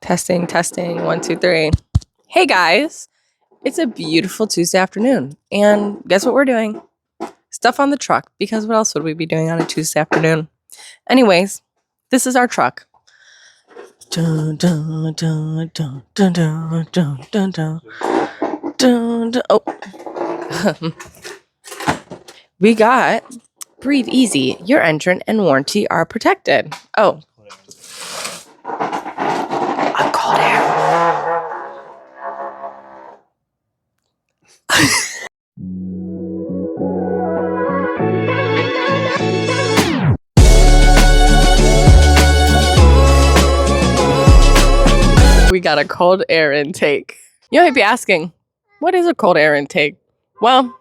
Testing, testing, 1, 2, 3. Hey guys, it's a beautiful Tuesday afternoon. And guess what we're doing? Stuff on the truck, because what else would we be doing on a Tuesday afternoon? Anyways, this is our truck. Dun, dun, dun, dun, dun, dun, dun, dun, dun. Dun, dun. Oh. We got Breathe Easy. Your engine and warranty are protected. Oh. A cold air. We got a cold air intake. You might be asking, what is a cold air intake? Well,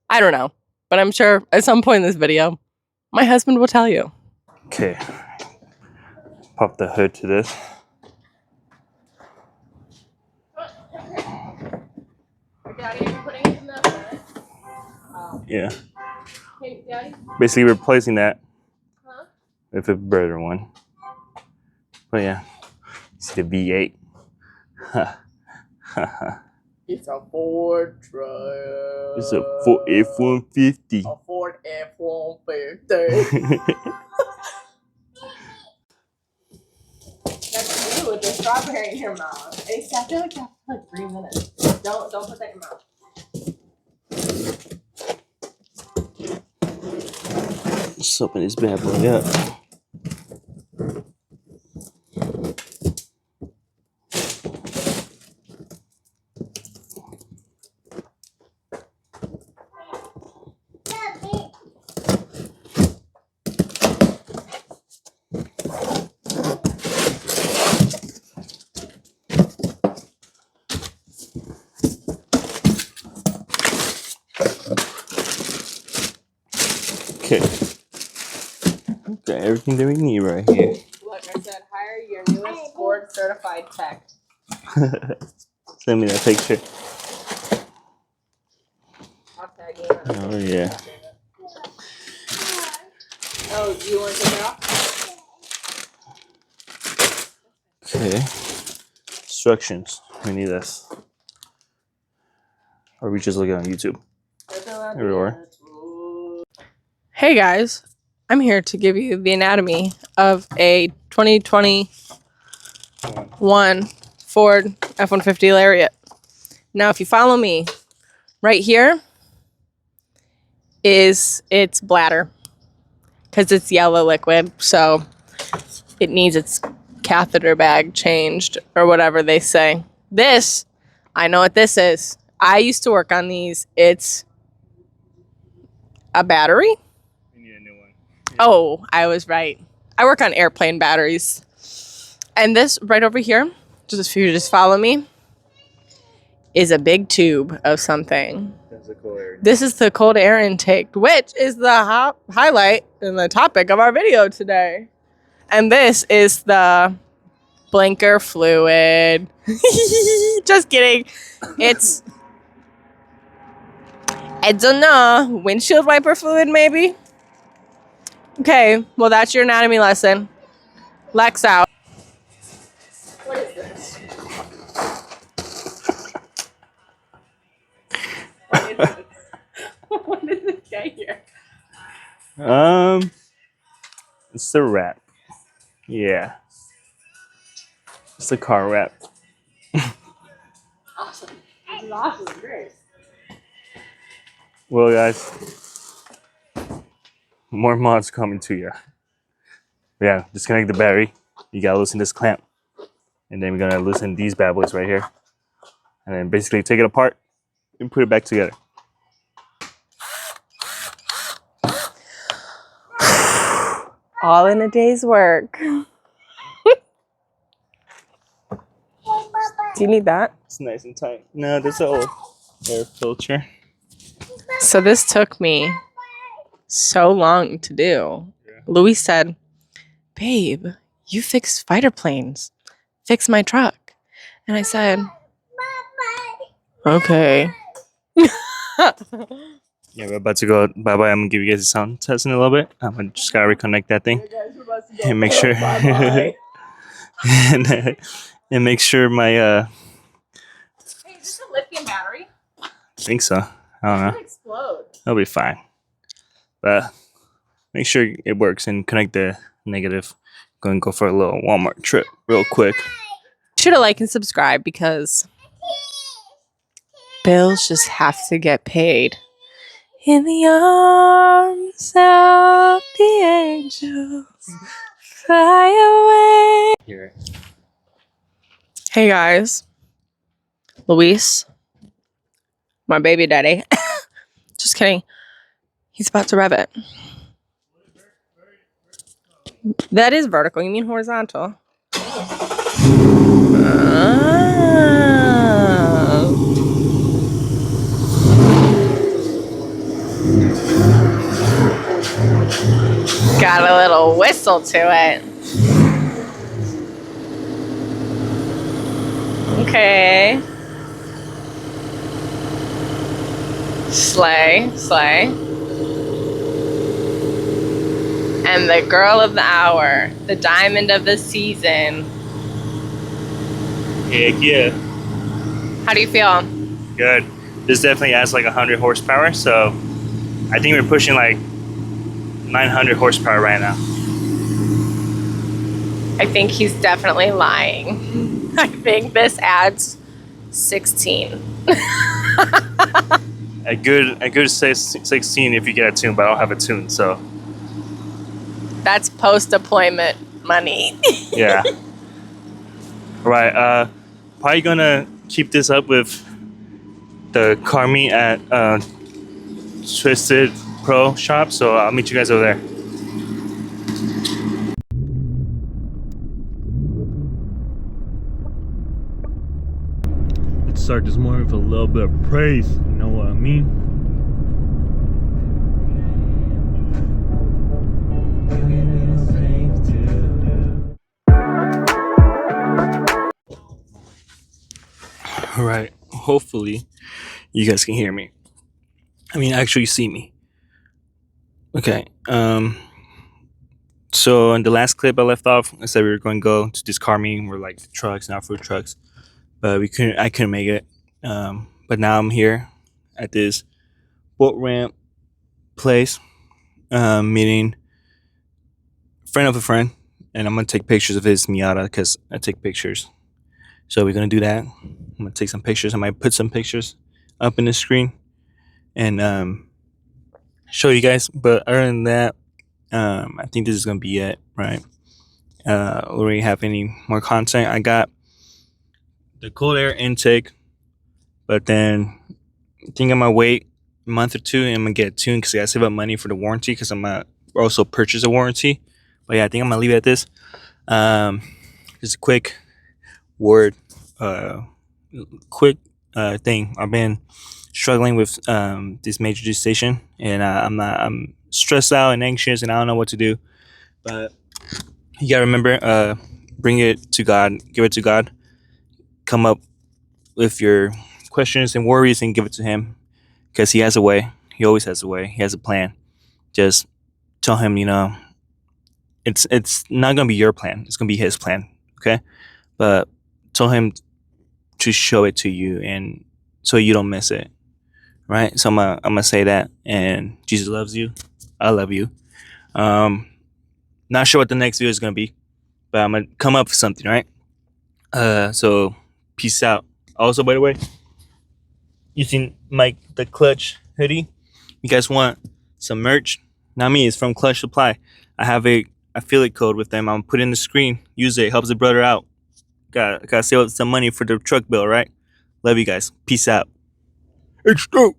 I don't know, but I'm sure at some point in this video, my husband will tell you. Okay, pop the hood to this. Yeah. Basically replacing that with a better one. But yeah, it's the V8. It's a Ford truck. It's a Ford F-150. A Ford F-150. That's you with the strawberry in your mouth. I feel like you have to put 3 minutes. Don't put that in your mouth. Let's open this bad boy up. Okay. Got everything that we need right here. Look, I said hire your newest Ford certified tech. Send me that picture. I'll tag you. Oh yeah. Oh, you want to take it off? Okay. Instructions. We need this. Or we just look it on YouTube. Everywhere. Hey guys, I'm here to give you the anatomy of a 2021 Ford F-150 Lariat. Now, if you follow me, right here is its bladder, because it's yellow liquid, so it needs its catheter bag changed, or whatever they say. This, I know what this is. I used to work on these. It's a battery. We need a new one. Yeah. Oh, I was right. I work on airplane batteries. And this right over here, just if you just follow me, is a big tube of something. That's a cold air. This is the cold air intake, which is the highlight and the topic of our video today. And this is the blinker fluid. Just kidding. I don't know, windshield wiper fluid maybe? Okay, well that's your anatomy lesson. Lex out. What is this? What is this guy here? It's the wrap. Yeah. It's the car wrap. Awesome. This is awesome. Great. Well, guys, more mods coming to you. Yeah, disconnect the battery. You gotta loosen this clamp, and then we're gonna loosen these bad boys right here, and then basically take it apart and put it back together. All in a day's work. Do you need that? It's nice and tight. No, that's an old air filter. So this took me so long to do. Yeah. Louis said, babe, you fix fighter planes. Fix my truck. And I said, okay. Yeah, we're about to go bye-bye. I'm going to give you guys a sound test in a little bit. I'm just got to reconnect that thing and make sure. And and make sure my Hey, is this a lithium battery? I think so. I don't It know. could explode. It'll be fine. But make sure it works and connect the negative. Go for a little Walmart trip real quick. Should have liked and subscribed because bills just have to get paid. In the arms of the angels, fly away. Here. Hey guys, Luis, my baby daddy. Just kidding. He's about to rev it. That is vertical. You mean horizontal? Got a little whistle to it. Okay. Slay. And the girl of the hour, the diamond of the season. Heck yeah. How do you feel? Good. This definitely adds like 100 horsepower, so I think we're pushing like 900 horsepower right now. I think he's definitely lying. I think this adds 16. A good 16 if you get a tune, but I don't have a tune, so That's post-deployment money. yeah. Right. Probably gonna keep this up with the car meet at Twisted Pro shop, so I'll meet you guys over there. Let's start this morning with a little bit of praise. You know what I mean? All right. Hopefully, you guys can hear me. I mean, actually see me. Okay. So in the last clip I left off, I said we were going to go to this car meeting. We're like trucks and off-road trucks, but I couldn't make it. But now I'm here at this boat ramp place, meeting a friend of a friend, and I'm gonna take pictures of his Miata because I take pictures. So we're gonna do that. I'm gonna take some pictures. I might put some pictures up in the screen and show you guys. But other than that, I think this is gonna be it, right? We don't really have any more content. I got the cold air intake, but then I think I might wait a month or two and I'm gonna get it tuned because I gotta save up money for the warranty because I'm gonna also purchase a warranty. But yeah, I think I'm gonna leave it at this. Just a quick word, quick thing. I've been struggling with this major decision, and I'm stressed out and anxious, and I don't know what to do. But you gotta remember, bring it to God, give it to God, come up with your questions and worries, and give it to Him, because He has a way. He always has a way. He has a plan. Just tell Him, it's not gonna be your plan. It's gonna be His plan. Okay, but tell Him to show it to you, and so you don't miss it. Right? So I'm gonna say that, and Jesus loves you. I love you. Not sure what the next video is gonna be, but I'm gonna come up with something, right? So peace out. Also, by the way, using the Clutch hoodie. You guys want some merch? Not me. It's from Clutch Supply. I have a affiliate code with them. I'm gonna put it in the screen. Use it. Helps a brother out. Gotta save up some money for the truck bill, right? Love you guys. Peace out. H2.